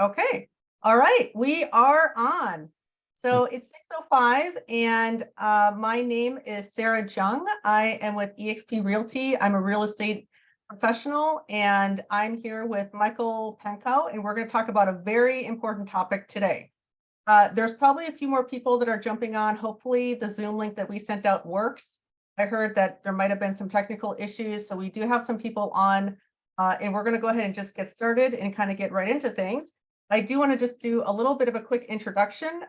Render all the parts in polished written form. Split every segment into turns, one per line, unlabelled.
Okay. All right. We are on. So it's 6:05 and my name is Sara Jung. I am with eXp Realty. I'm a real estate professional and I'm here with Michael Pankow and we're going to talk about a very important topic today. There's probably a few more people that are jumping on. Hopefully the Zoom link that we sent out works. I heard that there might have been some technical issues. So we do have some people on and we're going to go ahead and just get started and kind of get right into things. I do want to just do a little bit of a quick introduction.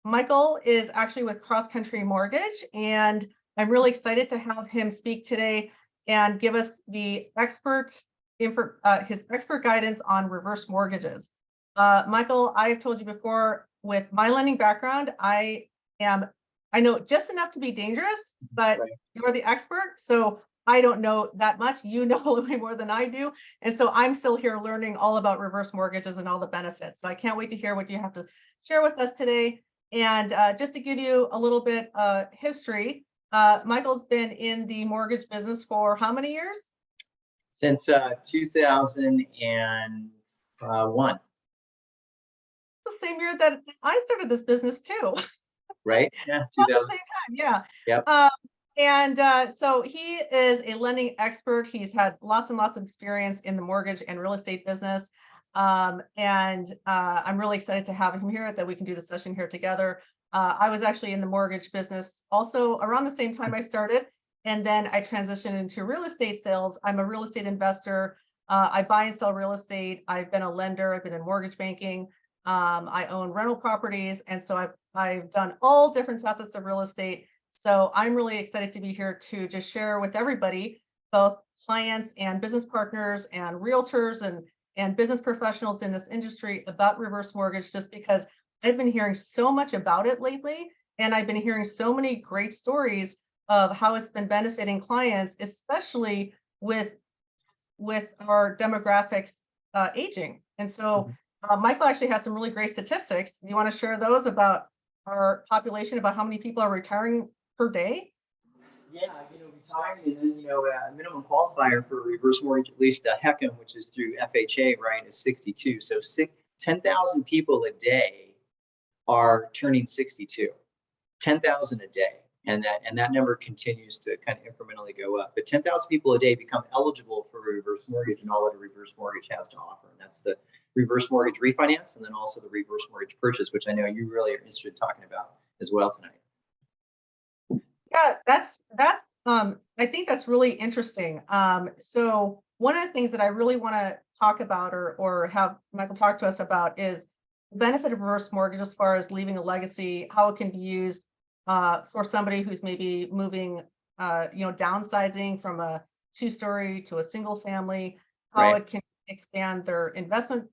Michael is actually with CrossCountry Mortgage, and I'm really excited to have him speak today and give us the his expert guidance on reverse mortgages. Michael, I have told you before, with my lending background, I know just enough to be dangerous, but you're the expert, so I don't know that much. You know way more than I do. And so I'm still here learning all about reverse mortgages and all the benefits. So I can't wait to hear what you have to share with us today. And just to give you a little bit history, Michael's been in the mortgage business for how many years?
Since 2001.
The same year that I started this business too.
Right? Yeah,
2000. At the same time, yeah.
Yep.
So he is a lending expert. He's had lots and lots of experience in the mortgage and real estate business. I'm really excited to have him here, that we can do the session here together. I was actually in the mortgage business also around the same time I started, and then I transitioned into real estate sales. I'm a real estate investor. I buy and sell real estate. I've been a lender. I've been in mortgage banking. I own rental properties, and so I've done all different facets of real estate. So I'm really excited to be here to just share with everybody, both clients and business partners and realtors and business professionals in this industry, about reverse mortgage, just because I've been hearing so much about it lately. And I've been hearing so many great stories of how it's been benefiting clients, especially with our demographics aging. And so Michael actually has some really great statistics. You want to share those about our population, about how many people are retiring per day?
Yeah, retiring, and then, a minimum qualifier for reverse mortgage, at least HECM, which is through FHA, right, is 62. So 10,000 people a day are turning 62, 10,000 a day. And that number continues to kind of incrementally go up. But 10,000 people a day become eligible for a reverse mortgage and all that a reverse mortgage has to offer. And that's the reverse mortgage refinance, and then also the reverse mortgage purchase, which I know you really are interested in talking about as well tonight.
Yeah, I think that's really interesting. So one of the things that I really want to talk about or have Michael talk to us about is the benefit of reverse mortgage as far as leaving a legacy, how it can be used for somebody who's maybe moving, downsizing from a 2-story to a single family, how it can expand their investment,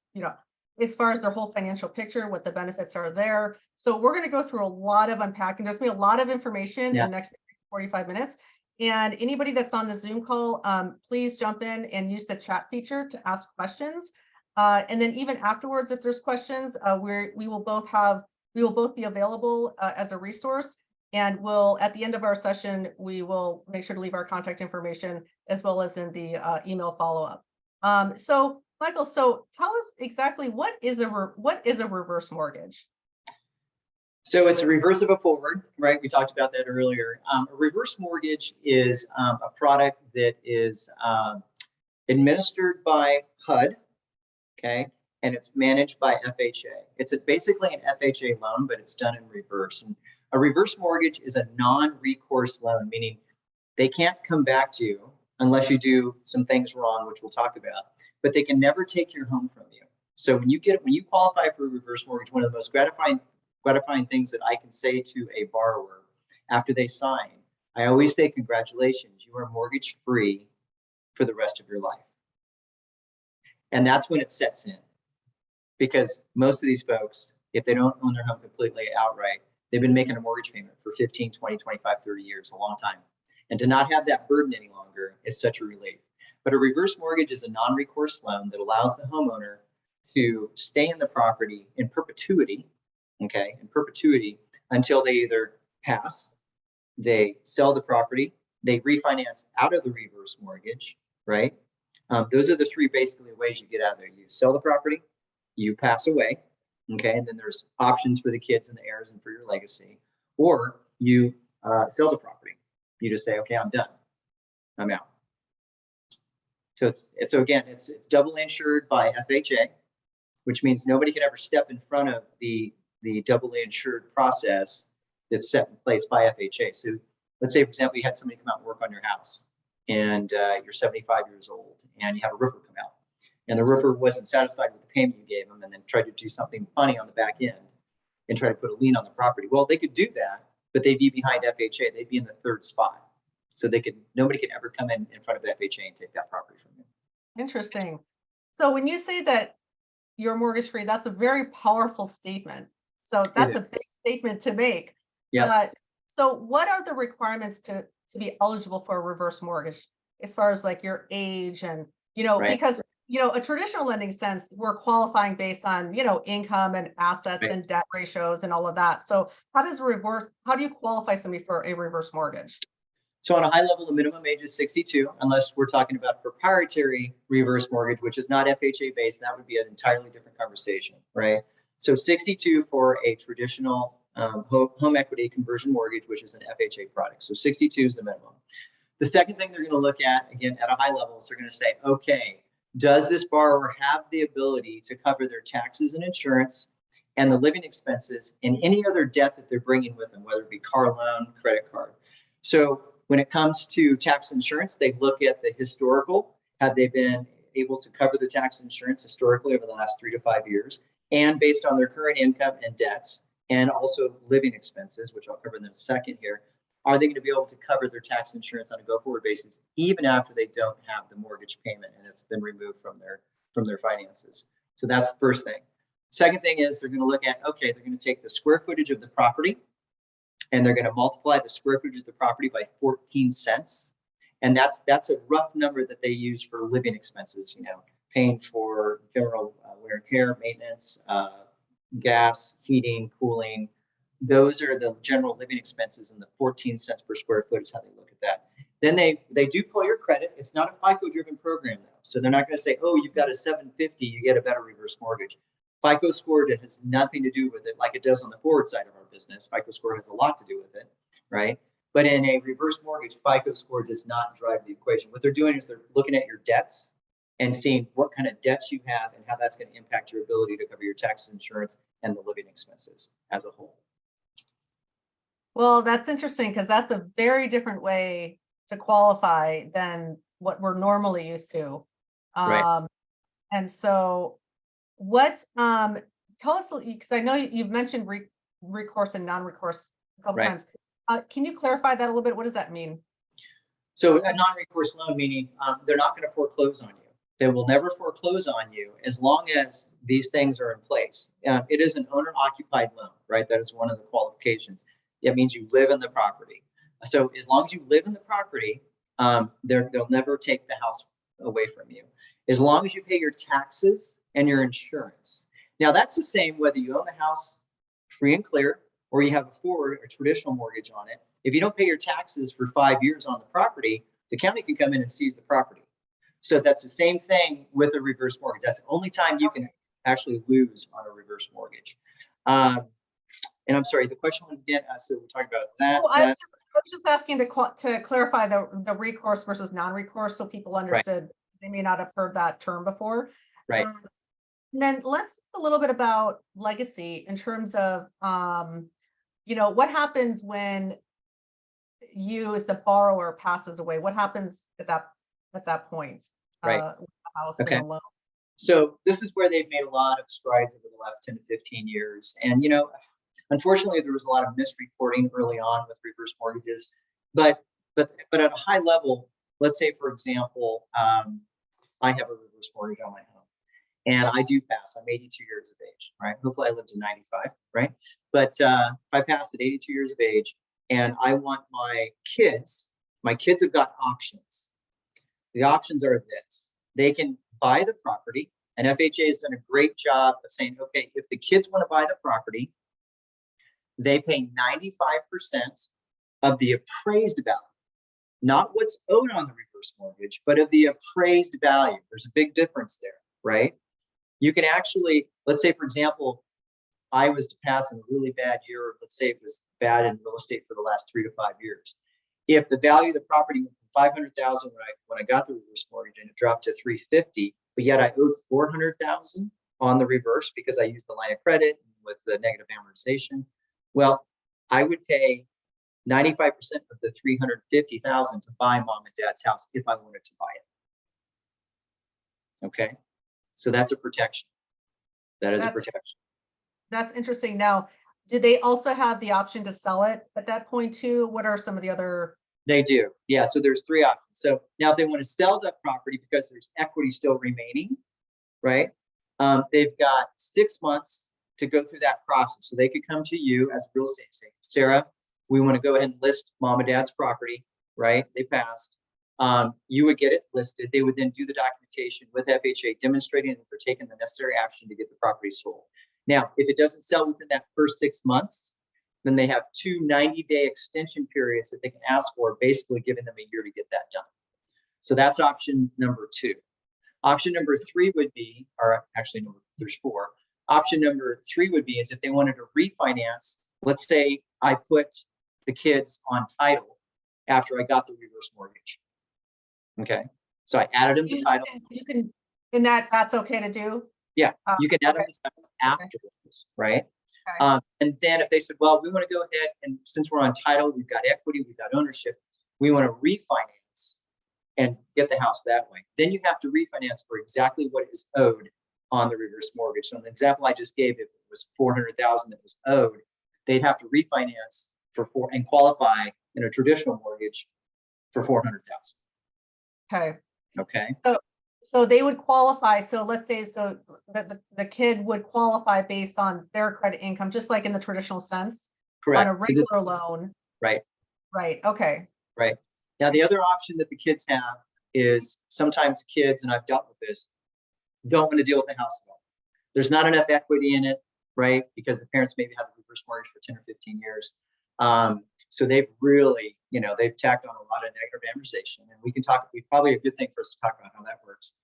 as far as their whole financial picture, what the benefits are there. So we're going to go through a lot of unpacking. There's going to be a lot of information in the next 45 minutes. And anybody that's on the Zoom call, please jump in and use the chat feature to ask questions. And then even afterwards, if there's questions, we will both be available as a resource. And at the end of our session, we will make sure to leave our contact information as well as in the email follow-up. So Michael, so tell us exactly what is a reverse mortgage?
So it's a reverse of a forward, right? We talked about that earlier. A reverse mortgage is a product that is administered by HUD, okay, and it's managed by FHA. It's basically an FHA loan, but it's done in reverse. And a reverse mortgage is a non-recourse loan, meaning they can't come back to you unless you do some things wrong, which we'll talk about, but they can never take your home from you. So when you qualify for a reverse mortgage, one of the most gratifying things that I can say to a borrower after they sign, I always say, congratulations, you are mortgage free for the rest of your life. And that's when it sets in, because most of these folks, if they don't own their home completely outright, they've been making a mortgage payment for 15, 20, 25, 30 years, a long time. And to not have that burden any longer is such a relief. But a reverse mortgage is a non-recourse loan that allows the homeowner to stay in the property in perpetuity, until they either pass, they sell the property, they refinance out of the reverse mortgage, right? Those are the three basically ways you get out of there. You sell the property, you pass away, okay, and then there's options for the kids and the heirs and for your legacy, or you sell the property. You just say, okay, I'm done, I'm out. So again, it's double insured by FHA, which means nobody can ever step in front of the doubly insured process that's set in place by FHA. So let's say, for example, you had somebody come out and work on your house, and you're 75 years old, and you have a roofer come out, and the roofer wasn't satisfied with the payment you gave them, and then tried to do something funny on the back end and try to put a lien on the property. Well, they could do that, but they'd be behind FHA. They'd be in the third spot. So nobody could ever come in front of the FHA and take that property from you.
Interesting. So when you say that you're mortgage free, that's a very powerful statement. So that's a big statement to make.
Yeah.
So what are the requirements to be eligible for a reverse mortgage as far as like your age and,
Right.
because, a traditional lending sense, we're qualifying based on, income and assets
Right.
and debt ratios and all of that. So how do you qualify somebody for a reverse mortgage?
So on a high level, the minimum age is 62, unless we're talking about proprietary reverse mortgage, which is not FHA based. That would be an entirely different conversation, right? So 62 for a traditional home equity conversion mortgage, which is an FHA product. So 62 is the minimum. The second thing they're going to look at, again, at a high level, is they're going to say, okay, does this borrower have the ability to cover their taxes and insurance and the living expenses and any other debt that they're bringing with them, whether it be car loan, credit card? So when it comes to tax insurance, they look at the historical. Have they been able to cover the tax insurance historically over the last 3 to 5 years? And based on their current income and debts, and also living expenses, which I'll cover in a second here, are they going to be able to cover their tax insurance on a go-forward basis, even after they don't have the mortgage payment and it's been removed from their finances? So that's the first thing. Second thing is they're going to look at, okay, they're going to take the square footage of the property, and they're going to multiply the square footage of the property by 14 cents. And that's a rough number that they use for living expenses, paying for general wear and tear, maintenance, gas, heating, cooling. Those are the general living expenses, and the 14 cents per square foot is how they look at that. Then they do pull your credit. It's not a FICO driven program though. So they're not going to say, oh, you've got a 750, you get a better reverse mortgage. FICO score has nothing to do with it like it does on the forward side of our business. FICO score has a lot to do with it, right? But in a reverse mortgage, FICO score does not drive the equation. What they're doing is they're looking at your debts and seeing what kind of debts you have and how that's going to impact your ability to cover your taxes, insurance, and the living expenses as a whole.
Well, that's interesting because that's a very different way to qualify than what we're normally used to.
Right.
And so tell us, because I know you've mentioned recourse and non-recourse a couple times. Can you clarify that a little bit? What does that mean?
So a non-recourse loan, meaning they're not going to foreclose on you. They will never foreclose on you as long as these things are in place. It is an owner-occupied loan, right? That is one of the qualifications. It means you live in the property. So as long as you live in the property, they'll never take the house away from you. As long as you pay your taxes and your insurance. Now that's the same whether you own the house free and clear or you have a traditional mortgage on it. If you don't pay your taxes for 5 years on the property, the county can come in and seize the property. So that's the same thing with a reverse mortgage. That's the only time you can actually lose on a reverse mortgage. And I'm sorry, the question was again, so we're talking about that.
Well, I was just asking to clarify the recourse versus non-recourse so people understood. Right. They may not have heard that term before.
Right.
And then let's talk a little bit about legacy in terms of, what happens when you as the borrower passes away? What happens at that point?
Right.
With the house
Okay.
and the loan?
So this is where they've made a lot of strides over the last 10 to 15 years. And, unfortunately, there was a lot of misreporting early on with reverse mortgages. But at a high level, let's say, for example, I have a reverse mortgage on my home. And I do pass. I'm 82 years of age, right? Hopefully I live to 95, right? But if I pass at 82 years of age and I want my kids have got options. The options are this. They can buy the property, and FHA has done a great job of saying, okay, if the kids want to buy the property, they pay 95% of the appraised value, not what's owed on the reverse mortgage, but of the appraised value. There's a big difference there, right? You can actually, let's say, for example, I was to pass in a really bad year, or let's say it was bad in real estate for the last 3 to 5 years. If the value of the property went from 500,000 when I got the reverse mortgage and it dropped to 350, but yet I owed 400,000 on the reverse because I used the line of credit with the negative amortization. Well, I would pay 95% of the 350,000 to buy mom and dad's house if I wanted to buy it. Okay, so that's a protection. That is a protection.
That's interesting. Now, did they also have the option to sell it at that point too? What are some of the other?
They do. Yeah. So there's 3 options. So now if they want to sell that property because there's equity still remaining, right? They've got 6 months to go through that process. So they could come to you as a real estate agent, Sarah, we want to go ahead and list mom and dad's property, right? They passed. You would get it listed. They would then do the documentation with FHA demonstrating that they're taking the necessary action to get the property sold. Now, if it doesn't sell within that first 6 months, then they have 2 90-day extension periods that they can ask for, basically giving them a year to get that done. So that's option number 2. Option number 3 would be, or actually, there's 4. Option number 3 would be is if they wanted to refinance. Let's say I put the kids on title after I got the reverse mortgage. Okay, so I added them to title.
You can, and that's okay to do.
Yeah, you can add them to title afterwards, right?
Okay.
And then if they said, well, we want to go ahead and since we're on title, we've got equity, we've got ownership, we want to refinance and get the house that way. Then you have to refinance for exactly what is owed on the reverse mortgage. So in the example I just gave, if it was 400,000 that was owed, they'd have to refinance and qualify in a traditional mortgage for 400,000.
Okay.
Okay.
So they would qualify. So let's say the kid would qualify based on their credit income, just like in the traditional sense.
Correct.
On a regular loan.
Right.
Right. Okay.
Right. Now the other option that the kids have is sometimes kids, and I've dealt with this, don't want to deal with the house at all. There's not enough equity in it, right? Because the parents maybe have the reverse mortgage for 10 or 15 years. So they've really, they've tacked on a lot of negative amortization, and we probably a good thing for us to talk about how that works.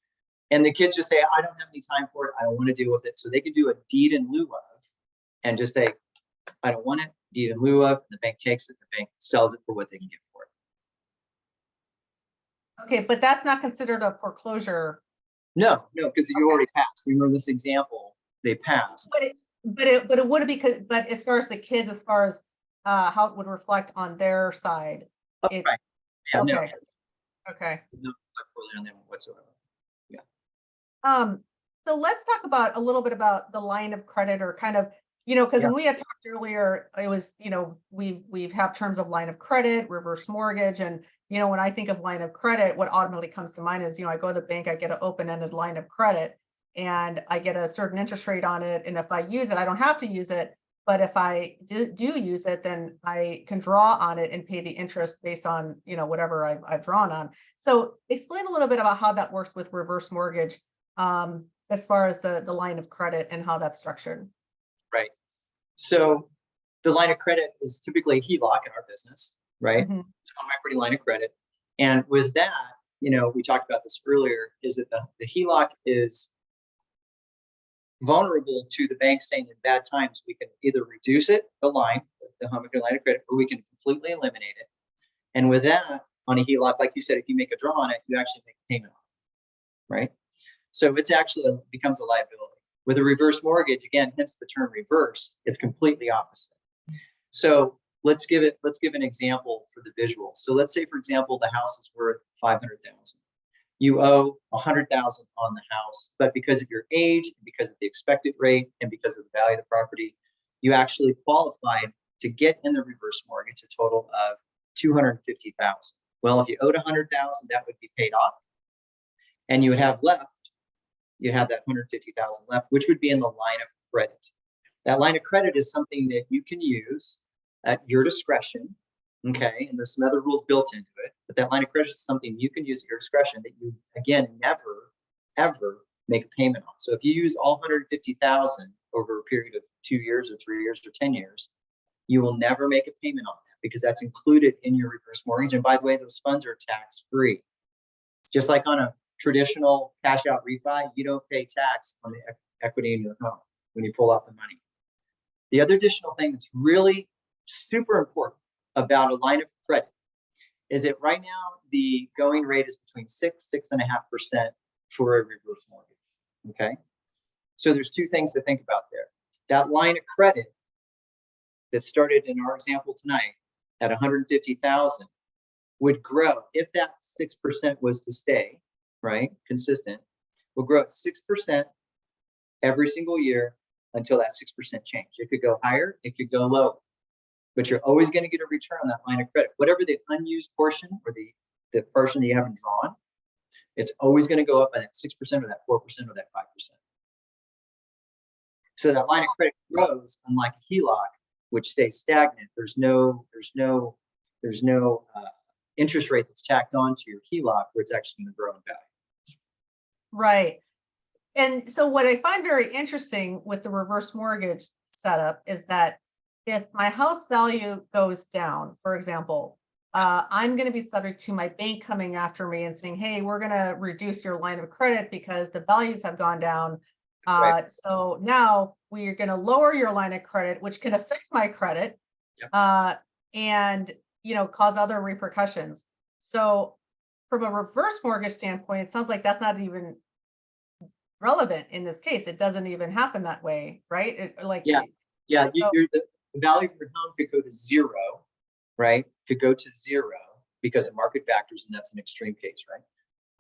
And the kids just say, I don't have any time for it. I don't want to deal with it. So they can do a deed in lieu of and just say, I don't want it, deed in lieu of, the bank takes it, the bank sells it for what they can get for it.
Okay, but that's not considered a foreclosure.
No, because you already passed. Remember this example, they passed.
But it would be, but as far as the kids, as far as how it would reflect on their side.
Right. Yeah,
okay.
no.
Okay.
No effect on them whatsoever.
Yeah. So let's talk about a little bit about the line of credit, or kind of, because when we had talked earlier, it was, we've have terms of line of credit, reverse mortgage, and when I think of line of credit, what automatically comes to mind is, I go to the bank, I get an open-ended line of credit, and I get a certain interest rate on it. And if I use it, I don't have to use it. But if I do use it, then I can draw on it and pay the interest based on, whatever I've drawn on. So explain a little bit about how that works with reverse mortgage, as far as the line of credit and how that's structured.
Right. So the line of credit is typically a HELOC in our business, right?
Mm-hmm.
It's a home equity line of credit. And with that, we talked about this earlier, is that the HELOC is vulnerable to the bank saying in bad times, we can either reduce it, the home equity line of credit, or we can completely eliminate it. And with that, on a HELOC, like you said, if you make a draw on it, you actually make a payment on it, right? So it's actually becomes a liability. With a reverse mortgage, again, hence the term reverse, it's completely opposite. So let's give an example for the visual. So let's say, for example, the house is worth $500,000. You owe $100,000 on the house, but because of your age, and because of the expected rate, and because of the value of the property, you actually qualified to get in the reverse mortgage a total of $250,000. Well, if you owed $100,000, that would be paid off, and you would have left. You have that $150,000 left, which would be in the line of credit. That line of credit is something that you can use at your discretion. Okay, and there's some other rules built into it, but that line of credit is something you can use at your discretion that you, again, never, ever make a payment on. So if you use all $150,000 over a period of 2 years or 3 years or 10 years, you will never make a payment on that because that's included in your reverse mortgage. And by the way, those funds are tax-free. Just like on a traditional cash out refi, you don't pay tax on the equity in your home when you pull out the money. The other additional thing that's really super important about a line of credit is that right now the going rate is between 6.5% for a reverse mortgage. Okay, so there's two things to think about there. That line of credit that started in our example tonight at 150,000 would grow if that 6% was to stay, right, consistent, will grow at 6% every single year until that 6% change. It could go higher, it could go lower, but you're always going to get a return on that line of credit. Whatever the unused portion or the portion that you haven't drawn, it's always going to go up by that 6% or that 4% or that 5%. So that line of credit grows, unlike a HELOC, which stays stagnant. There's no interest rate that's tacked onto your HELOC where it's actually going to grow in value.
Right. And so what I find very interesting with the reverse mortgage setup is that if my house value goes down, for example, I'm going to be subject to my bank coming after me and saying, hey, we're going to reduce your line of credit because the values have gone down.
Right.
So now we are going to lower your line of credit, which can affect my credit. Yep. And, you know, cause other repercussions. So from a reverse mortgage standpoint, it sounds like that's not even relevant in this case. It doesn't even happen that way, right?
The value of your home could go to zero, right? Could go to zero because of market factors, and that's an extreme case, right?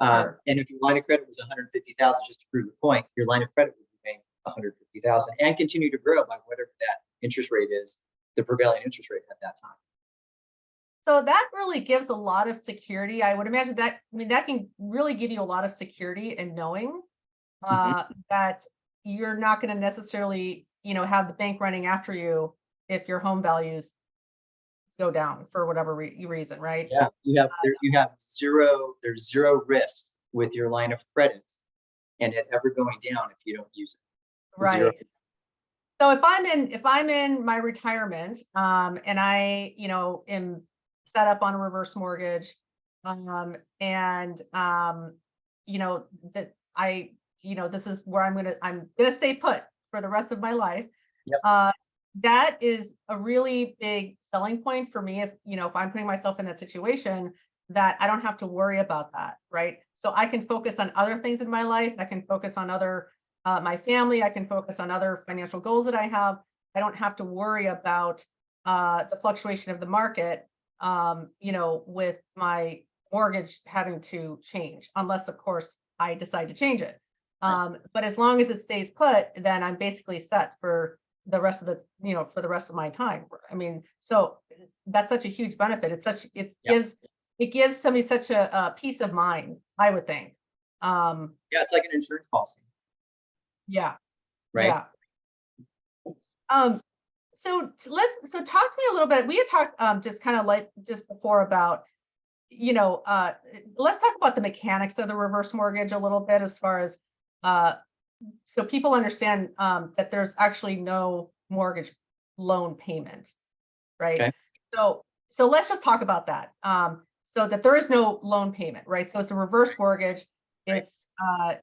Sure.
And if your line of credit was 150,000, just to prove the point, your line of credit would remain 150,000 and continue to grow by whatever that interest rate is, the prevailing interest rate at that time.
So that really gives a lot of security. I would imagine that, I mean, that can really give you a lot of security in knowing that you're not going to necessarily, you know, have the bank running after you if your home values go down for whatever reason, right?
Yeah, there's zero risk with your line of credit and it ever going down if you don't use it.
Right.
Zero.
So if I'm in my retirement, and I, you know, am set up on a reverse mortgage, and you know, that I, you know, this is where I'm gonna stay put for the rest of my life.
Yep.
That is a really big selling point for me if, you know, if I'm putting myself in that situation, that I don't have to worry about that, right? So I can focus on other things in my life. I can focus on other my family. I can focus on other financial goals that I have. I don't have to worry about the fluctuation of the market, you know, with my mortgage having to change, unless, of course, I decide to change it. But as long as it stays put, then I'm basically set for the rest of the, you know, for the rest of my time. I mean, so that's such a huge benefit. It gives somebody such a peace of mind, I would think.
Yeah, it's like an insurance policy.
Yeah.
Right.
Yeah. So talk to me a little bit. We had talked just kind of like just before about, you know, let's talk about the mechanics of the reverse mortgage a little bit as far as so people understand that there's actually no mortgage loan payment, right?
Okay.
So let's just talk about that. So that there is no loan payment, right? So it's a reverse mortgage.
Right.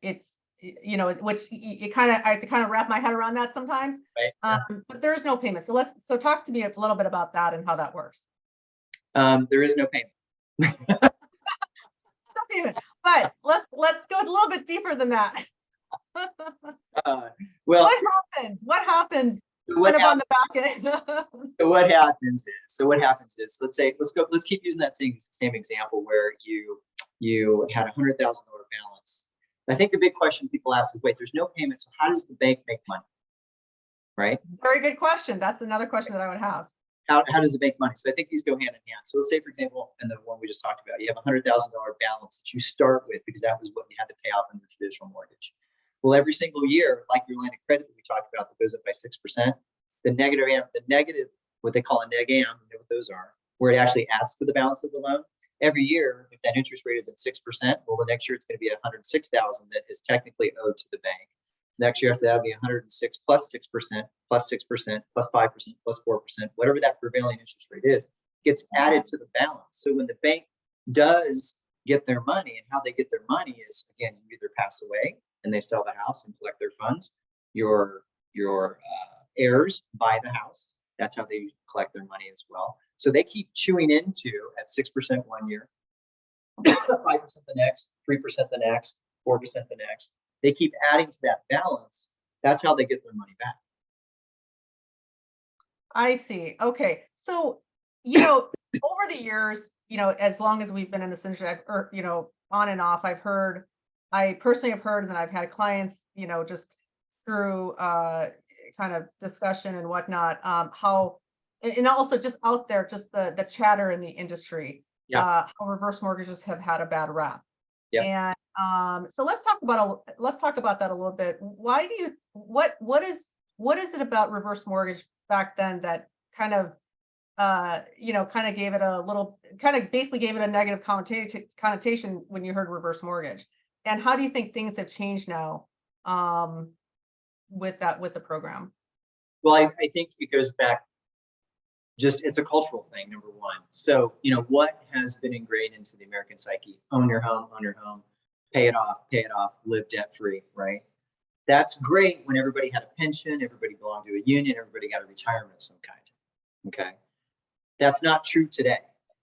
It's you know, which I have to kind of wrap my head around that sometimes.
Right.
But there is no payment. So talk to me a little bit about that and how that works.
There is no payment.
No payment. But let's go a little bit deeper than that.
Well,
what happens
what
on the back end?
So what happens is, let's keep using that same example where you had $100,000 balance. I think the big question people ask is, wait, there's no payment, so how does the bank make money? Right?
Very good question. That's another question that I would have.
How does it make money? So I think these go hand in hand. So let's say, for example, in the one we just talked about, you have a $100,000 balance that you start with because that was what you had to pay off in the traditional mortgage. Well, every single year, like your line of credit that we talked about that goes up by 6%, the negative, what they call a neg am, you know what those are, where it actually adds to the balance of the loan. Every year, if that interest rate is at 6%, well, the next year it's going to be at 106,000 that is technically owed to the bank. Next year after that will be 106 plus 6%, plus 6%, plus 5%, plus 4%, whatever that prevailing interest rate is, gets added to the balance. So when the bank does, get their money, and how they get their money is, again, you either pass away and they sell the house and collect their funds. Your heirs buy the house. That's how they collect their money as well. So they keep chewing into at 6% one year, 5% the next, 3% the next, 4% the next. They keep adding to that balance. That's how they get their money back.
I see. Okay. So, over the years, as long as we've been in this industry, I've heard, on and off, I personally have heard, and I've had clients, just through kind of discussion and whatnot, how, and also just out there, just the chatter in the industry,
Yeah.
how reverse mortgages have had a bad rap.
Yeah.
And so let's talk about that a little bit. Why do you what is it about reverse mortgage back then that kind of kind of gave it a little, kind of basically gave it a negative connotation when you heard reverse mortgage? And how do you think things have changed now with the program?
Well, I think it goes back, just it's a cultural thing, number one. So, what has been ingrained into the American psyche? Own your home, pay it off, live debt free, right? That's great when everybody had a pension, everybody belonged to a union, everybody got a retirement of some kind. Okay. That's not true today.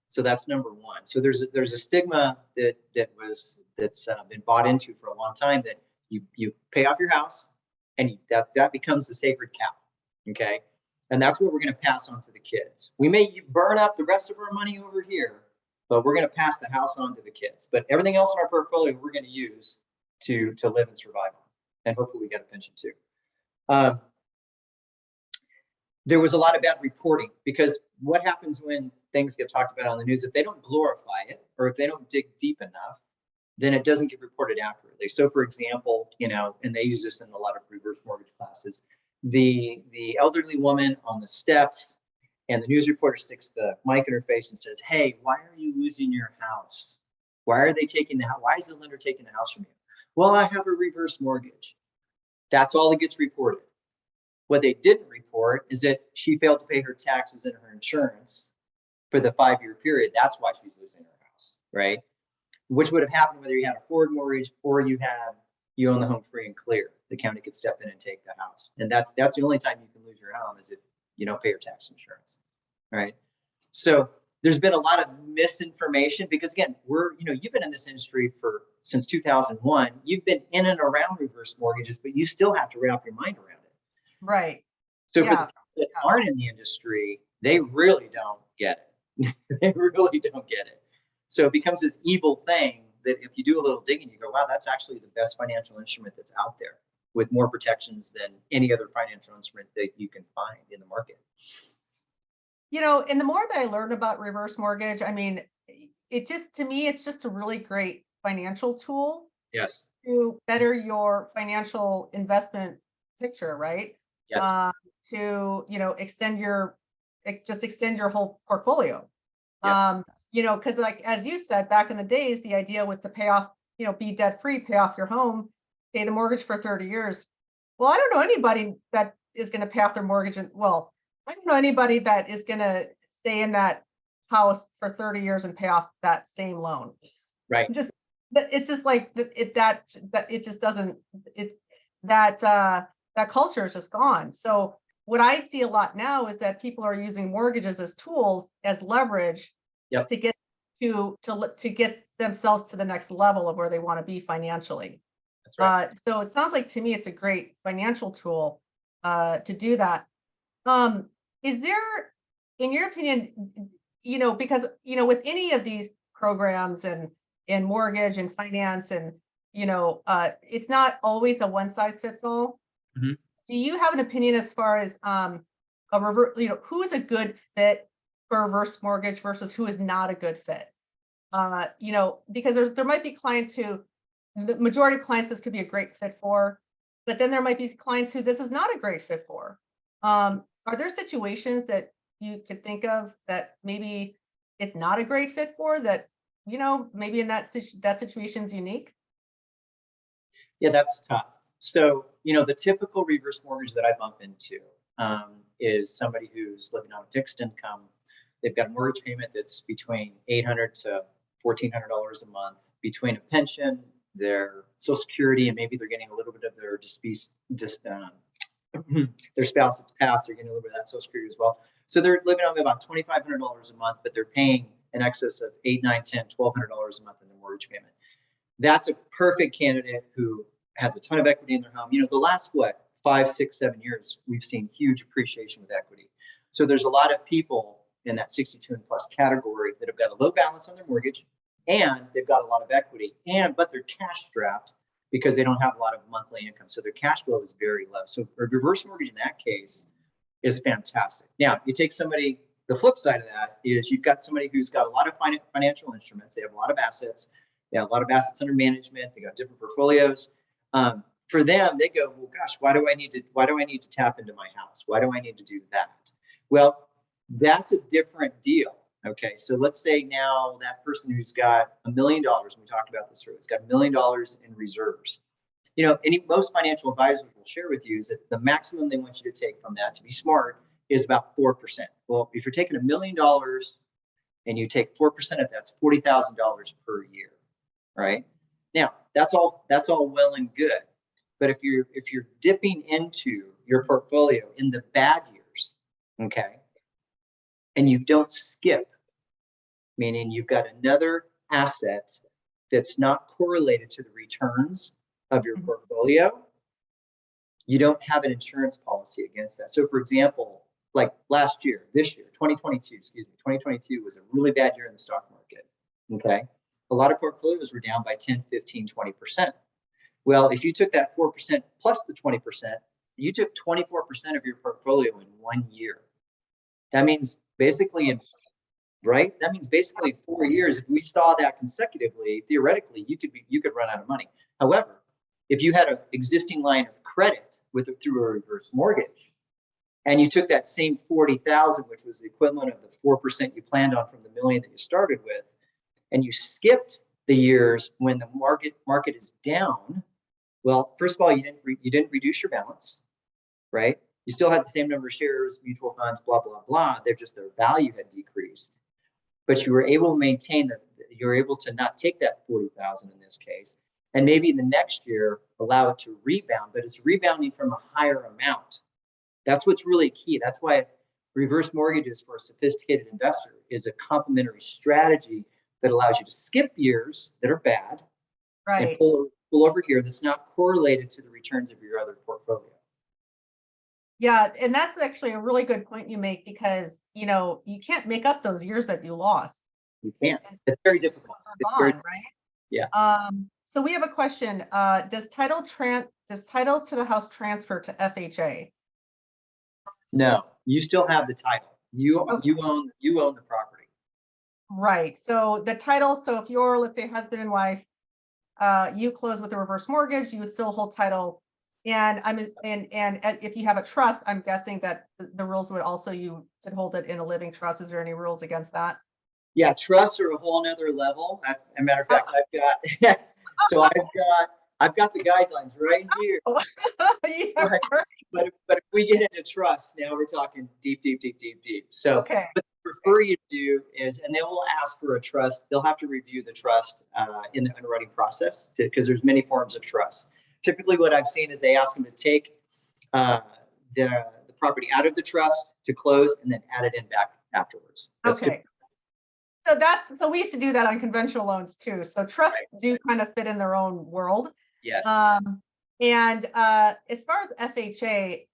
So that's number one. So there's a stigma that's been bought into for a long time, that you pay off your house and that becomes the sacred cow. Okay. And that's what we're going to pass on to the kids. We may burn up the rest of our money over here, but we're going to pass the house on to the kids. But everything else in our portfolio, we're going to use to live and survive on. And hopefully we get a pension too. There was a lot of bad reporting, because what happens when things get talked about on the news, if they don't glorify it or if they don't dig deep enough, then it doesn't get reported accurately. So for example, and they use this in a lot of reverse mortgage classes, the elderly woman on the steps, and the news reporter sticks the mic in her face and says, "Hey, why are you losing your house? Why are they taking the house? Why is the lender taking the house from you?" "Well, I have a reverse mortgage." That's all that gets reported. What they didn't report is that she failed to pay her taxes and her insurance for the 5-year period. That's why she's losing her house, right? Which would have happened whether you had a forward mortgage or you own the home free and clear. The county could step in and take the house. And that's the only time you can lose your home, is if you don't pay your tax insurance, right? So there's been a lot of misinformation, because again, you've been in this industry since 2001. You've been in and around reverse mortgages, but you still have to wrap your mind around it.
Right.
So for the people that aren't in the industry, they really don't get it. They really don't get it. So it becomes this evil thing that if you do a little digging, you go, wow, that's actually the best financial instrument that's out there, with more protections than any other financial instrument that you can find in the market.
And the more that I learn about reverse mortgage, I mean, to me, it's just a really great financial tool.
Yes.
To better your financial investment picture, right?
Yes.
To extend your whole portfolio.
Yes.
Because like as you said, back in the days, the idea was to pay off, be debt free, pay off your home, pay the mortgage for 30 years. Well, I don't know anybody that is going to pay off their mortgage, I don't know anybody that is going to stay in that house for 30 years and pay off that same loan.
Right.
It's just like it just doesn't, that culture is just gone. So what I see a lot now is that people are using mortgages as tools, as leverage.
Yep.
To get to get themselves to the next level of where they want to be financially.
That's right.
So it sounds like to me it's a great financial tool to do that. Is there, in your opinion, because with any of these programs and mortgage and finance and it's not always a one size fits all.
Mm-hmm.
Do you have an opinion as far as who is a good fit for reverse mortgage versus who is not a good fit? Because there might be clients who, the majority of clients this could be a great fit for, but then there might be clients who this is not a great fit for. Are there situations that you could think of that maybe it's not a great fit for, that maybe in that situation's unique?
Yeah, that's tough. So, the typical reverse mortgage that I bump into is somebody who's living on a fixed income. They've got a mortgage payment that's between $800 to $1,400 a month between a pension, their Social Security, and maybe they're getting a little bit of their their spouse that's passed, they're getting a little bit of that Social Security as well. So they're living on about $2,500 a month, but they're paying in excess of $8, $9, $10, $1,200 a month in their mortgage payment. That's a perfect candidate who has a ton of equity in their home. The last 5, 6, 7 years, we've seen huge appreciation with equity. So there's a lot of people in that 62 and plus category that have got a low balance on their mortgage, and they've got a lot of equity, but they're cash strapped because they don't have a lot of monthly income. So their cash flow is very low. So a reverse mortgage in that case is fantastic. Now, you take somebody, the flip side of that is you've got somebody who's got a lot of financial instruments. They have a lot of assets. They have a lot of assets under management. They got different portfolios. For them, they go, well, gosh, why do I need to tap into my house? Why do I need to do that? Well, that's a different deal. Okay, so let's say now that person who's got $1 million, we talked about this earlier, it's got $1 million in reserves. Most financial advisors will share with you is that the maximum they want you to take from that to be smart is about 4%. Well, if you're taking $1 million and you take 4% of that, that's $40,000 per year, right? Now, that's all well and good. But if you're dipping into your portfolio in the bad years, okay, and you don't skip, meaning you've got another asset that's not correlated to the returns of your portfolio, you don't have an insurance policy against that. So for example, like this year, 2022 was a really bad year in the stock market, okay? A lot of portfolios were down by 10, 15, 20%. Well, if you took that 4% plus the 20%, you took 24% of your portfolio in 1 year. That means basically in 4 years, if we saw that consecutively, theoretically, you could run out of money. However, if you had an existing line of credit through a reverse mortgage, and you took that same 40,000, which was the equivalent of the 4% you planned on from the million that you started with, and you skipped the years when the market is down, well, first of all, you didn't reduce your balance, right? You still had the same number of shares, mutual funds, blah, blah, blah. Their value had decreased. But you were able to maintain you were able to not take that 40,000 in this case, and maybe the next year allow it to rebound, but it's rebounding from a higher amount. That's what's really key. That's why reverse mortgages for a sophisticated investor is a complementary strategy that allows you to skip years that are bad,
right,
and pull over here that's not correlated to the returns of your other portfolio.
Yeah, and that's actually a really good point you make, because you can't make up those years that you lost.
You can't. It's very difficult.
Right?
Yeah.
So we have a question. Does title to the house transfer to FHA?
No, you still have the title. You own the property.
Right. So the title. So if you're, let's say, husband and wife, you close with a reverse mortgage, you would still hold title. And if you have a trust, I'm guessing that the rules would also, you could hold it in a living trust. Is there any rules against that?
Yeah, trusts are a whole nother level. As a matter of fact, I've got the guidelines right here.
Yeah,
but if we get into trust, now we're talking deep. So
okay.
what they prefer you to do is, and they will ask for a trust. They'll have to review the trust in the underwriting process, because there's many forms of trust. Typically, what I've seen is they ask them to take the property out of the trust to close, and then add it in back afterwards.
Okay. So we used to do that on conventional loans too. So trusts do kind of fit in their own world.
Yes.
And as far as FHA,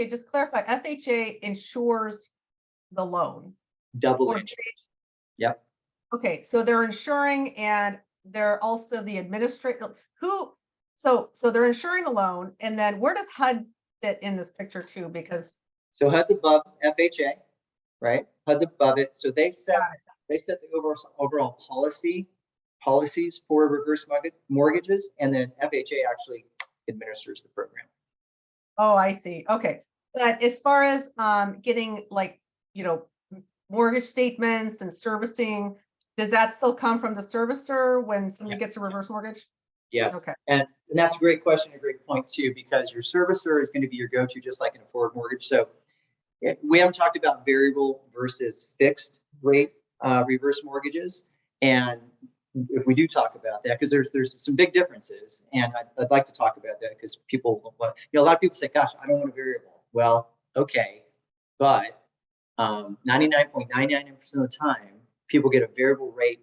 just clarify, FHA insures the loan.
Double insured. Yep.
Okay, so they're insuring, and they're also the administrator. So they're insuring the loan, and then where does HUD fit in this picture too? Because
HUD's above FHA, right? HUD's above it. So they set the overall policies for reverse mortgages, and then FHA actually administers the program.
Oh, I see. Okay. But as far as getting mortgage statements and servicing, does that still come from the servicer when somebody gets a reverse mortgage?
Yes.
Okay.
And that's a great question, a great point too, because your servicer is going to be your go-to, just like in a forward mortgage. So we haven't talked about variable versus fixed rate reverse mortgages. And if we do talk about that, because there's some big differences, and I'd like to talk about that because people, a lot of people say, "Gosh, I don't want a variable." Well, okay, but 99.99% of the time, people get a variable rate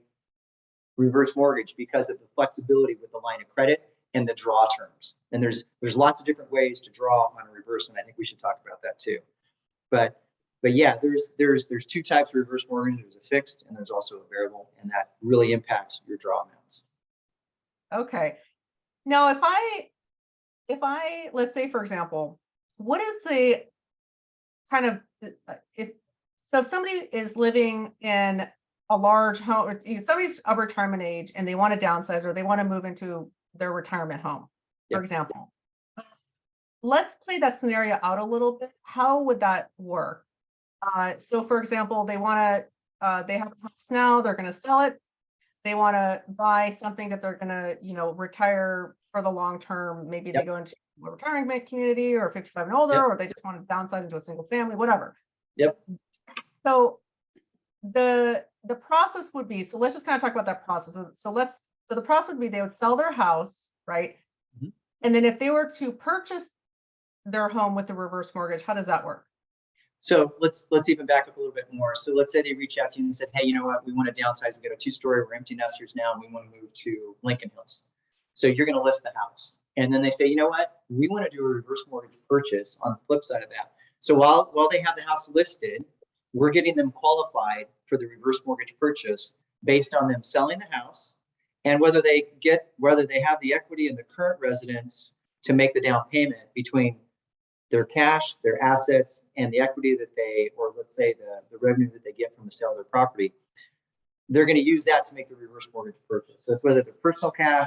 reverse mortgage because of the flexibility with the line of credit and the draw terms. And there's lots of different ways to draw on a reverse, and I think we should talk about that too. But yeah, there's two types of reverse mortgage. There's a fixed and there's also a variable, and that really impacts your draw amounts.
Okay. Now, if I let's say, for example, what is the kind of if somebody is living in a large home, or somebody's of retirement age and they want to downsize or they want to move into their retirement home, for example. Let's play that scenario out a little bit. How would that work? So for example, they have a house now, they're going to sell it. They want to buy something that they're going to, retire for the long term. Maybe they go into a retirement community or 55 and older, or they just want to downsize into a single family, whatever. So the process would be, so let's just kind of talk about that process. So the process would be they would sell their house, right?
Mm-hmm.
And then if they were to purchase their home with the reverse mortgage, how does that work?
So let's even back up a little bit more. So let's say they reach out to you and said, "Hey, you know what? We want to downsize. We got a 2-story. We're empty nesters now, and we want to move to Lincoln Hills." So you're going to list the house, and then they say, "You know what? We want to do a reverse mortgage purchase." On the flip side of that, so while they have the house listed, we're getting them qualified for the reverse mortgage purchase based on them selling the house and whether they have the equity in the current residence to make the down payment between their cash, their assets, and the equity that or let's say the revenue that they get from the sale of their property. They're going to use that to make the reverse mortgage purchase. So whether the personal cash,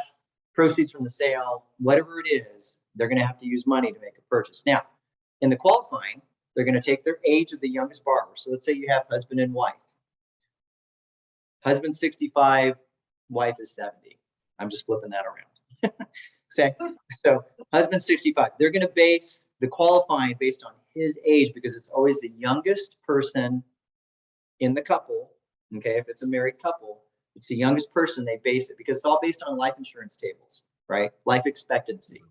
proceeds from the sale, whatever it is, they're going to have to use money to make a purchase. Now, in the qualifying, they're going to take their age of the youngest borrower. So let's say you have husband and wife. Husband 65, wife is 70. I'm just flipping that around. Okay, so husband 65. They're going to base the qualifying based on his age because it's always the youngest person in the couple. Okay, if it's a married couple, it's the youngest person. They base it because it's all based on life insurance tables, right? Life expectancy.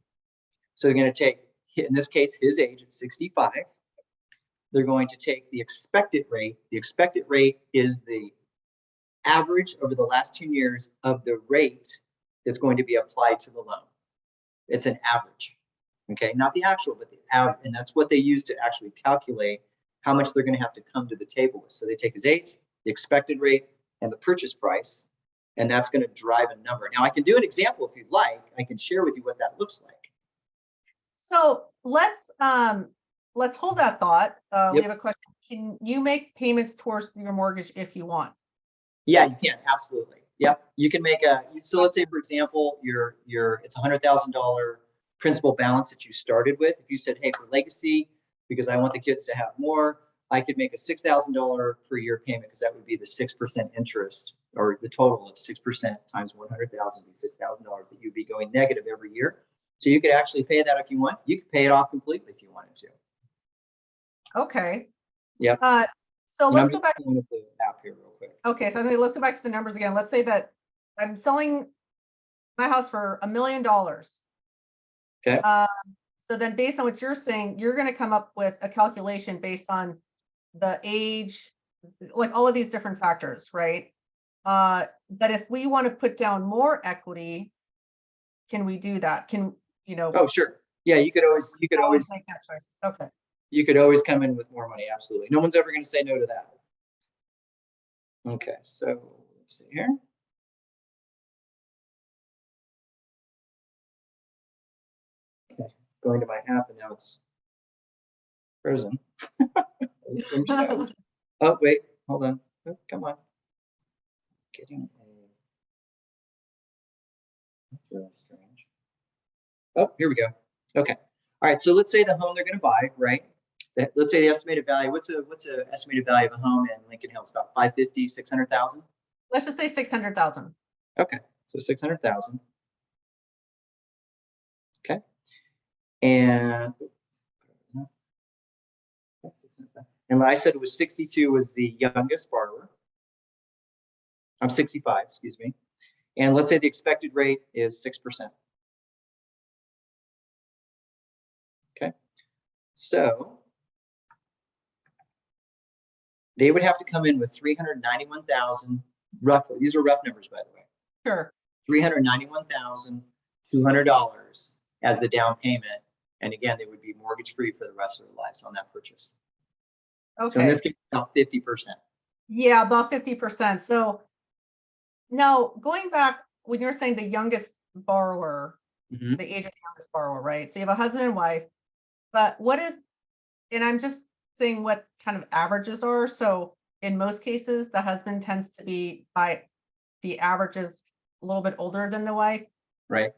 So they're going to take, in this case, his age at 65. They're going to take the expected rate. The expected rate is the average over the last 2 years of the rate that's going to be applied to the loan. It's an average, okay? Not the actual, but the average. And that's what they use to actually calculate how much they're going to have to come to the table with. So they take his age, the expected rate, and the purchase price, and that's going to drive a number. Now, I can do an example if you'd like. I can share with you what that looks like.
So let's hold that thought. We have a question. Can you make payments towards your mortgage if you want?
Yeah, you can. Absolutely. Yep. You can make so let's say, for example, it's $100,000 principal balance that you started with. If you said, "Hey, for legacy, because I want the kids to have more, I could make a $6,000 per year payment," because that would be the 6% interest, or the total of 6% times 100,000 would be $6,000 that you'd be going negative every year. So you could actually pay that if you want. You could pay it off completely if you wanted to.
Okay.
Yeah.
So let's go back
to the app here real quick.
Okay, so let's go back to the numbers again. Let's say that I'm selling my house for $1 million.
Okay.
So then based on what you're saying, you're going to come up with a calculation based on the age, like all of these different factors, right? But if we want to put down more equity, can we do that?
Oh, sure. Yeah, you could always
make that choice. Okay.
You could always come in with more money. Absolutely. No one's ever going to say no to that. Okay, so let's see here. Okay, going to my app and now it's frozen. Oh, wait, hold on. Oh, come on. Getting that's really strange. Oh, here we go. Okay. All right. So let's say the home they're going to buy, right? Let's say the estimated value. What's a estimated value of a home in Lincoln Hills? About 550, 600,000.
Let's just say 600,000.
Okay. So 600,000. Okay. And what I said was 62 was the youngest borrower. I'm 65, excuse me. And let's say the expected rate is 6%. Okay. So they would have to come in with 391,000 roughly. These are rough numbers, by the way.
Sure.
$391,200 as the down payment. And again, they would be mortgage free for the rest of their lives on that purchase.
Okay.
So in this case, about 50%.
Yeah, about 50%. So now going back, when you're saying the youngest borrower,
Mhm.
the age of the youngest borrower, right? So you have a husband and wife, but what if, and I'm just saying what kind of averages are. So in most cases, the husband tends to be by the average is a little bit older than the wife.
Right.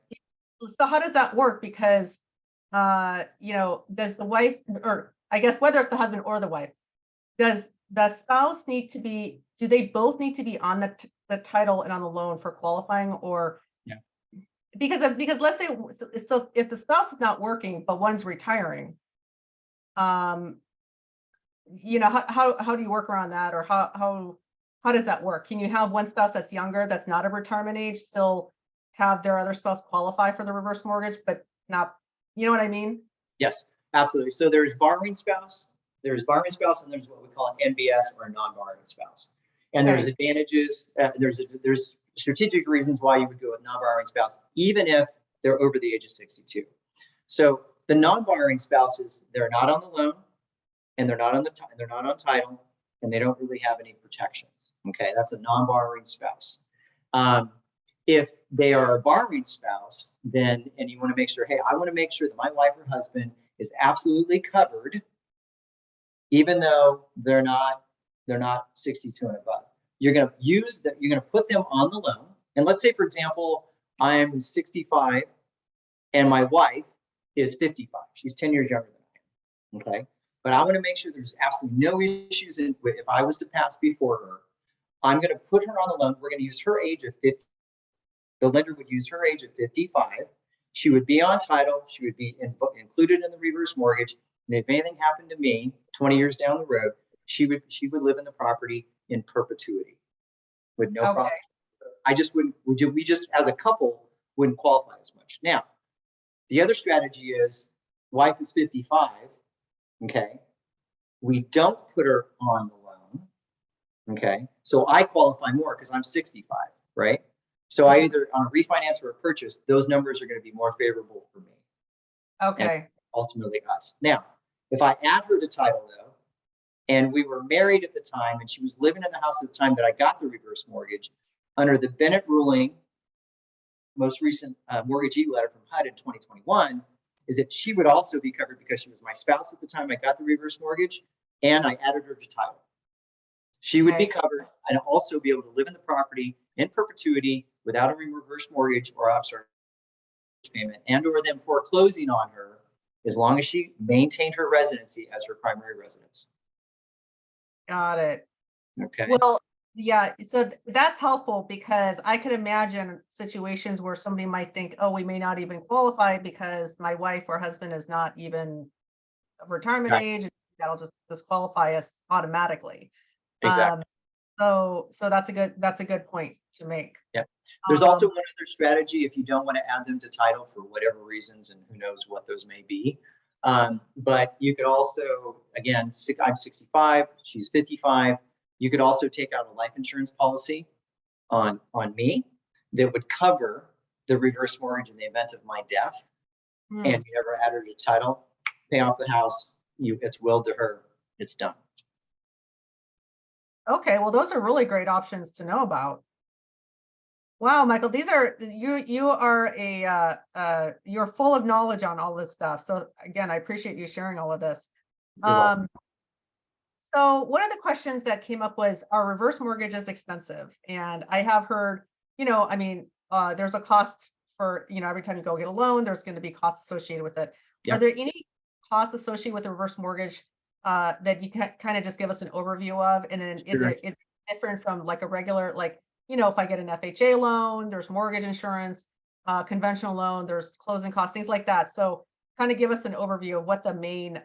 So how does that work? Because, does the wife, or I guess whether it's the husband or the wife, does the spouse need to be, do they both need to be on the title and on the loan for qualifying, or?
Yeah.
Because let's say, so if the spouse is not working, but one's retiring, how do you work around that, or how does that work? Can you have one spouse that's younger, that's not of retirement age, still have their other spouse qualify for the reverse mortgage, but not, you know what I mean?
Yes, absolutely. So there's borrowing spouse, and there's what we call an NBS or a non-borrowing spouse. And there's
Okay.
advantages. There's strategic reasons why you would go with non-borrowing spouse, even if they're over the age of 62. So the non-borrowing spouses, they're not on the loan, and they're not on title, and they don't really have any protections. Okay, that's a non-borrowing spouse. If they are a borrowing spouse, then, and you want to make sure, hey, I want to make sure that my wife or husband is absolutely covered, even though they're not 62 and above. You're going to put them on the loan. And let's say, for example, I'm 65 and my wife is 55. She's 10 years younger than I am. Okay. But I want to make sure there's absolutely no issues if I was to pass before her. I'm going to put her on the loan. We're going to use her age of 50. The lender would use her age of 55. She would be on title. She would be included in the reverse mortgage. And if anything happened to me 20 years down the road, she would live in the property in perpetuity with no problem. I just wouldn't, we just as a couple wouldn't qualify as much. Now, the other strategy is wife is 55. Okay. We don't put her on the loan. Okay. So I qualify more because I'm 65, right? So I either on a refinance or a purchase, those numbers are going to be more favorable for me.
Okay.
And ultimately us. Now, if I add her to title though, and we were married at the time and she was living in the house at the time that I got the reverse mortgage, under the Bennett ruling, most recent mortgagee letter from HUD in 2021, is that she would also be covered because she was my spouse at the time I got the reverse mortgage and I added her to title. She would be covered and also be able to live in the property in perpetuity without a reverse mortgage or payment, and or them foreclosing on her as long as she maintained her residency as her primary residence.
Got it.
Okay.
Well, yeah, so that's helpful because I could imagine situations where somebody might think, oh, we may not even qualify because my wife or husband is not even of retirement age. That'll just disqualify us automatically.
Exactly.
So that's a good point to make.
Yeah. There's also one other strategy if you don't want to add them to title for whatever reasons, and who knows what those may be. But you could also, again, I'm 65, she's 55. You could also take out a life insurance policy on me that would cover the reverse mortgage in the event of my death. And you never add her to title, pay off the house, it's willed to her, it's done.
Okay, well, those are really great options to know about. Wow, Michael, these are you are you're full of knowledge on all this stuff. So again, I appreciate you sharing all of this. So one of the questions that came up was, are reverse mortgages expensive? And I have heard, there's a cost for, every time you go get a loan, there's going to be costs associated with it.
Yep.
Are there any costs associated with a reverse mortgage that you can kind of just give us an overview of? And then is it different from like a regular, like, if I get an FHA loan, there's mortgage insurance, conventional loan, there's closing costs, things like that. So kind of give us an overview of what the main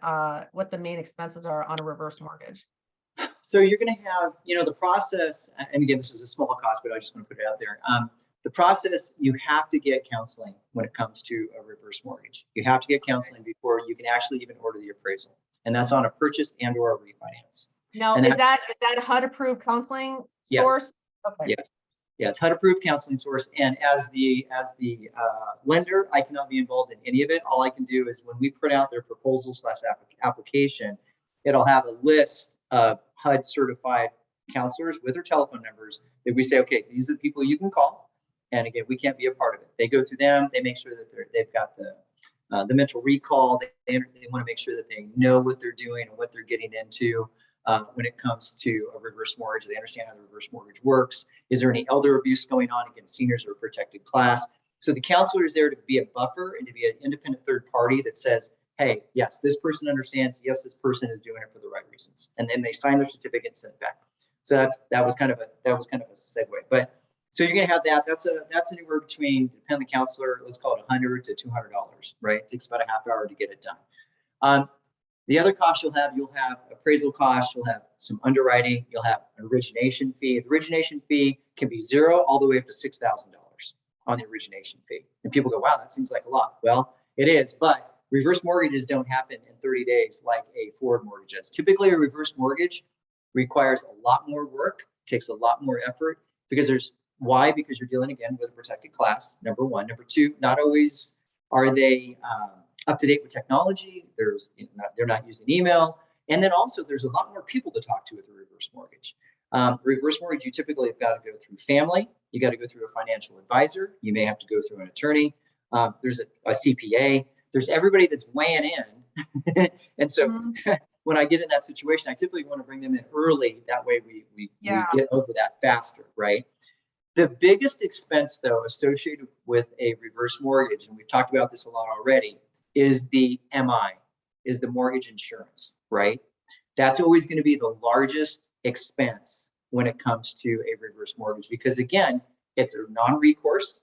expenses are on a reverse mortgage.
So you're going to have, the process, and again, this is a small cost, but I just want to put it out there. The process, you have to get counseling when it comes to a reverse mortgage. You have to get counseling before you can actually even order the appraisal. And that's on a purchase and or a refinance.
Now,
And
is that HUD approved counseling source? Okay.
Yes. Yeah, it's HUD approved counseling source. And as the lender, I cannot be involved in any of it. All I can do is when we print out their proposal / application, it'll have a list of HUD certified counselors with their telephone numbers that we say, okay, these are the people you can call. And again, we can't be a part of it. They go through them. They make sure that they've got the mental recall. They want to make sure that they know what they're doing and what they're getting into when it comes to a reverse mortgage. They understand how the reverse mortgage works. Is there any elder abuse going on? Again, seniors are a protected class. So the counselor is there to be a buffer and to be an independent third party that says, hey, yes, this person understands. Yes, this person is doing it for the right reasons. And then they sign their certificate and send it back. So that was kind of a segue. But so you're going to have that. That's anywhere between, depending on the counselor, let's call it $100 to $200, right? It takes about a half hour to get it done. The other costs you'll have appraisal costs, you'll have some underwriting, you'll have an origination fee. The origination fee can be $0 all the way up to $6,000 on the origination fee. And people go, wow, that seems like a lot. Well, it is, but reverse mortgages don't happen in 30 days like a forward mortgage does. Typically, a reverse mortgage requires a lot more work, takes a lot more effort because why? Because you're dealing again with a protected class, number one. Number two, not always are they up to date with technology. They're not using email. And then also there's a lot more people to talk to with a reverse mortgage. Reverse mortgage, you typically have got to go through family. You got to go through a financial advisor. You may have to go through an attorney. There's a CPA. There's everybody that's weighing in. And so when I get in that situation, I typically want to bring them in early. That way we get over that faster, right? The biggest expense, though, associated with a reverse mortgage, and we've talked about this a lot already, is the MI, is the mortgage insurance, right? That's always going to be the largest expense when it comes to a reverse mortgage because, again, it's a non-recourse,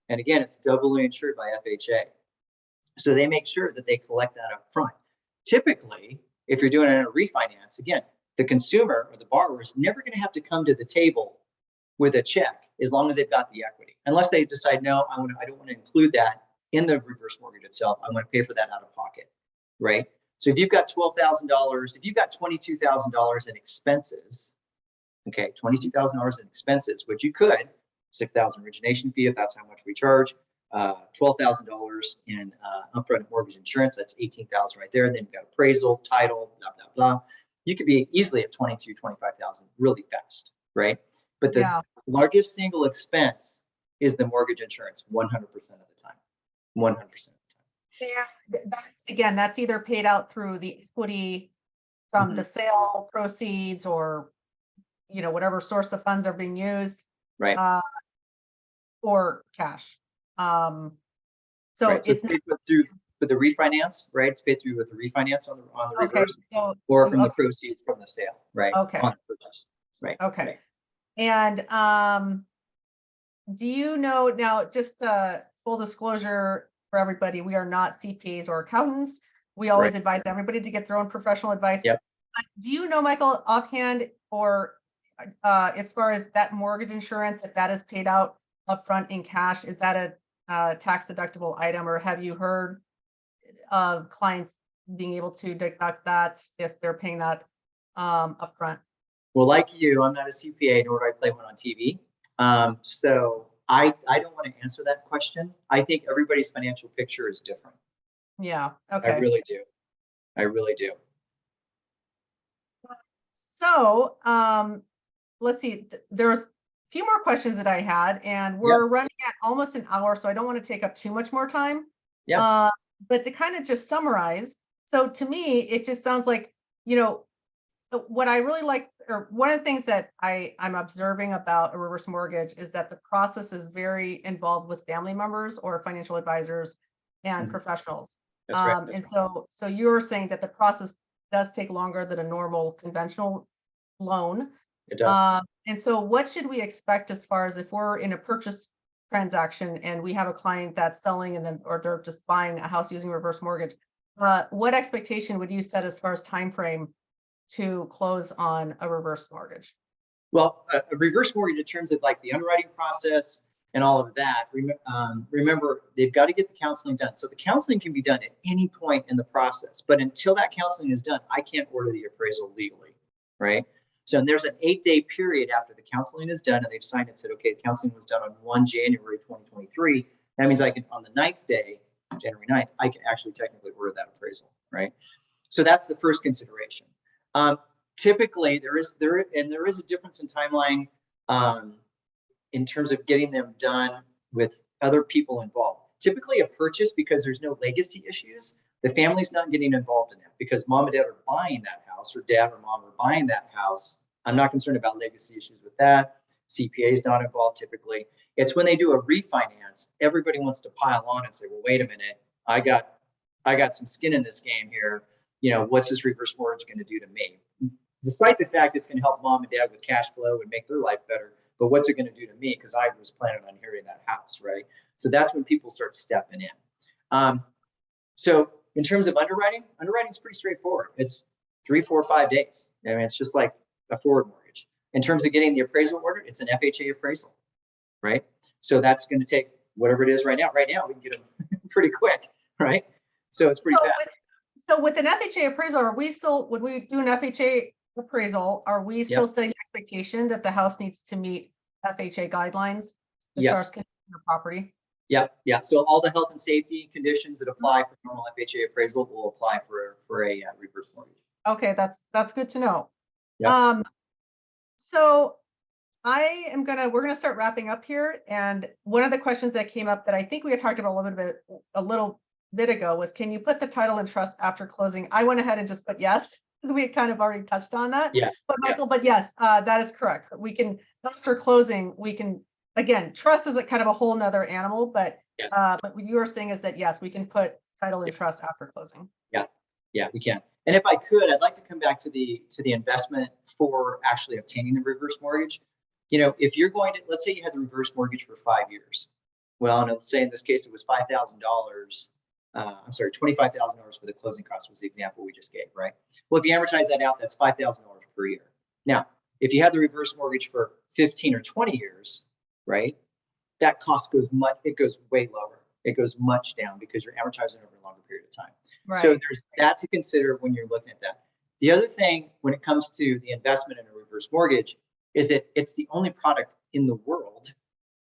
and again, it's doubly insured by FHA. So they make sure that they collect that up front. Typically, if you're doing it in a refinance, again, the consumer or the borrower is never going to have to come to the table with a check as long as they've got the equity, unless they decide, no, I don't want to include that in the reverse mortgage itself. I want to pay for that out of pocket, right? So if you've got $12,000, if you've got $22,000 in expenses, okay, $22,000 in expenses, which you could, $6,000 origination fee if that's how much we charge, $12,000 in upfront mortgage insurance, that's $18,000 right there. Then you've got appraisal, title, blah, blah, blah. You could be easily at $22,000, $25,000 really fast, right? But the largest single expense is the mortgage insurance 100% of the time. 100% of the time.
Yeah, that's either paid out through the equity from the sale proceeds or, whatever source of funds are being used.
Right.
Or cash. So
it's paid through with the refinance, right? It's paid through with the refinance on the reverse, or from the proceeds from the sale, right?
Okay.
On the purchase, right?
Okay.
Right.
And do you know now? Just full disclosure for everybody, we are not CPAs or accountants. We always advise everybody to get their own professional advice.
Yep.
Do you know, Michael, offhand, or as far as that mortgage insurance, if that is paid out upfront in cash, is that a tax deductible item, or have you heard of clients being able to deduct that if they're paying that upfront?
Well, like you, I'm not a CPA, nor do I play one on TV. So I don't want to answer that question. I think everybody's financial picture is different.
Yeah. Okay.
I really do. I really do.
So let's see. There's a few more questions that I had, and we're running at almost an hour, so I don't want to take up too much more time.
Yeah.
But to kind of just summarize, so to me, it just sounds like, what I really like, or one of the things that I'm observing about a reverse mortgage is that the process is very involved with family members or financial advisors and professionals.
That's right.
And so you're saying that the process does take longer than a normal conventional loan.
It does.
And so what should we expect as far as if we're in a purchase transaction and we have a client that's selling or they're just buying a house using reverse mortgage, what expectation would you set as far as time frame to close on a reverse mortgage?
Well, a reverse mortgage in terms of like the underwriting process and all of that, remember, they've got to get the counseling done. So the counseling can be done at any point in the process, but until that counseling is done, I can't order the appraisal legally, right? So there's an 8-day period after the counseling is done and they've signed and said, okay, the counseling was done on 1 January 2023. That means I can, on the 9th day, January 9th, I can actually technically order that appraisal, right? So that's the first consideration. Typically, there is a difference in timeline in terms of getting them done with other people involved. Typically, a purchase, because there's no legacy issues, the family's not getting involved in that because mom and dad are buying that house, or dad or mom are buying that house. I'm not concerned about legacy issues with that. CPA is not involved typically. It's when they do a refinance, everybody wants to pile on and say, well, wait a minute, I got some skin in this game here. You know, what's this reverse mortgage going to do to me? Despite the fact it's going to help mom and dad with cash flow and make their life better, but what's it going to do to me? Because I was planning on inheriting that house, right? So that's when people start stepping in. So in terms of underwriting is pretty straightforward. It's 3, 4, 5 days. I mean, it's just like a forward mortgage. In terms of getting the appraisal ordered, it's an FHA appraisal, right? So that's going to take whatever it is right now. Right now, we can get them pretty quick, right? So it's pretty fast.
So with an FHA appraisal, are we still, when we do an FHA appraisal, are we still setting the expectation that the house needs to meet FHA guidelines as far as condition of property?
Yeah. So all the health and safety conditions that apply for normal FHA appraisal will apply for a reverse mortgage.
Okay, that's good to know.
Yep.
So we're gonna start wrapping up here. And one of the questions that came up that I think we had talked about a little bit ago was, can you put the title and trust after closing? I went ahead and just put yes. We had kind of already touched on that.
Yeah.
But Michael, but yes, that is correct. We can, after closing, we can, again, trust is a kind of a whole nother animal, but
yes.
But what you are saying is that yes, we can put title and trust after closing.
Yeah, we can. And if I could, I'd like to come back to the investment for actually obtaining the reverse mortgage. You know, if you're going to, let's say you had the reverse mortgage for 5 years. Well, and let's say in this case it was $5,000. I'm sorry, $25,000 for the closing cost was the example we just gave, right? Well, if you amortize that out, that's $5,000 per year. Now, if you had the reverse mortgage for 15 or 20 years, right, that cost goes way lower. It goes much down because you're amortizing over a longer period of time. Right. So there's that to consider when you're looking at that. The other thing when it comes to the investment in a reverse mortgage is that it's the only product in the world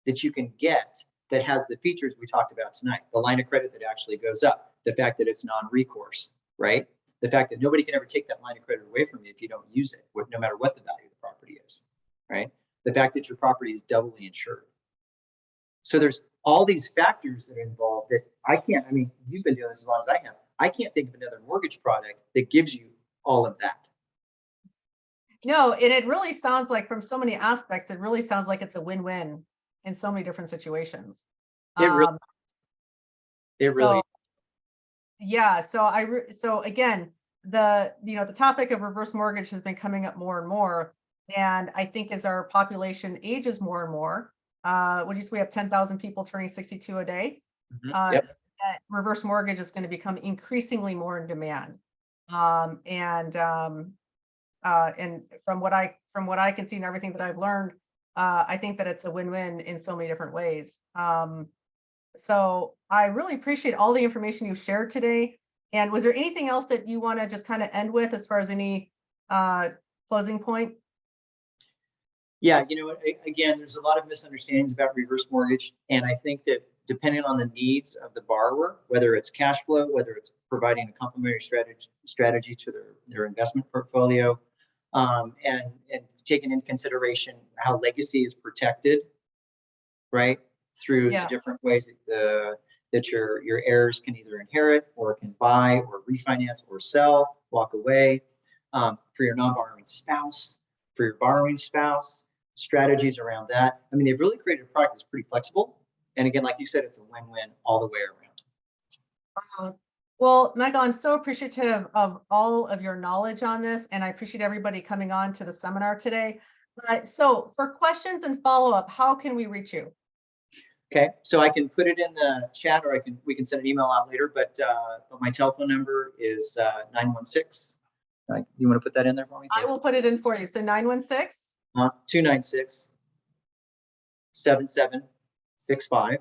that you can get that has the features we talked about tonight. The line of credit that actually goes up, the fact that it's non-recourse, right? The fact that nobody can ever take that line of credit away from you if you don't use it, no matter what the value of the property is, right? The fact that your property is doubly insured. So there's all these factors that are involved that I mean, you've been doing this as long as I have. I can't think of another mortgage product that gives you all of that.
No, and it really sounds like, from so many aspects, it really sounds like it's a win-win in so many different situations.
It really.
Yeah. So again, the topic of reverse mortgage has been coming up more and more, and I think as our population ages more and more, we have 10,000 people turning 62 a day. That reverse mortgage is going to become increasingly more in demand. And from what I can see and everything that I've learned, I think that it's a win-win in so many different ways. So I really appreciate all the information you shared today. And was there anything else that you want to just kind of end with as far as any closing point?
Yeah, again, there's a lot of misunderstandings about reverse mortgage. And I think that depending on the needs of the borrower, whether it's cash flow, whether it's providing a complementary strategy to their investment portfolio, and taking into consideration how legacy is protected, right, through the different ways that your heirs can either inherit or can buy or refinance or sell, walk away, for your non-borrowing spouse, for your borrowing spouse, strategies around that. I mean, they've really created a product that's pretty flexible. And again, like you said, it's a win-win all the way around.
Well, Michael, I'm so appreciative of all of your knowledge on this, and I appreciate everybody coming on to the seminar today. So for questions and follow-up, how can we reach you?
Okay, so I can put it in the chat, or we can send an email out later, but my telephone number is You want to put that in there for me?
I will put it in for you. So 916.
296-7765.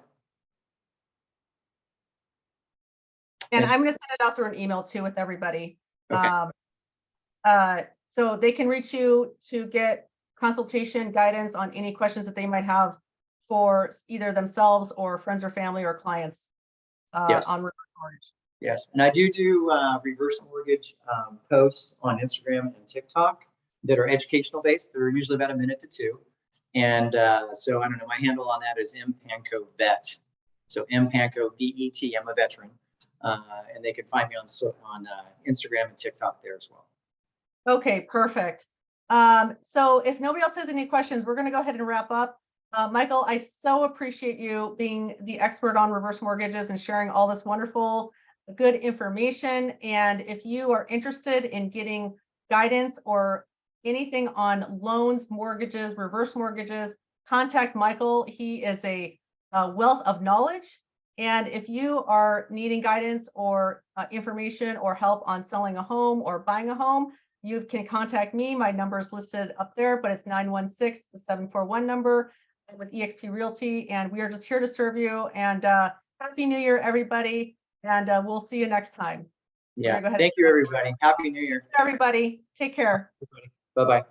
And
And-
I'm going to send it out through an email too with everybody.
Okay.
So they can reach you to get consultation, guidance on any questions that they might have for either themselves or friends or family or clients
Yes.
on reverse mortgage.
Yes, and I do reverse mortgage posts on Instagram and TikTok that are educational based. They're usually about a minute to two. And so I don't know, my handle on that is Pankow Vet. So Pankow VET, I'm a veteran. And they can find me on Instagram and TikTok there as well.
Okay, perfect. So if nobody else has any questions, we're going to go ahead and wrap up. Michael, I so appreciate you being the expert on reverse mortgages and sharing all this wonderful, good information. And if you are interested in getting guidance or anything on loans, mortgages, reverse mortgages, contact Michael. He is a wealth of knowledge. And if you are needing guidance or information or help on selling a home or buying a home, you can contact me. My number is listed up there, but it's 916, the 741 number with eXp Realty. And we are just here to serve you. And Happy New Year, everybody. And we'll see you next time.
Yeah. Thank you, everybody. Happy New Year.
Everybody, take care.
Bye-bye.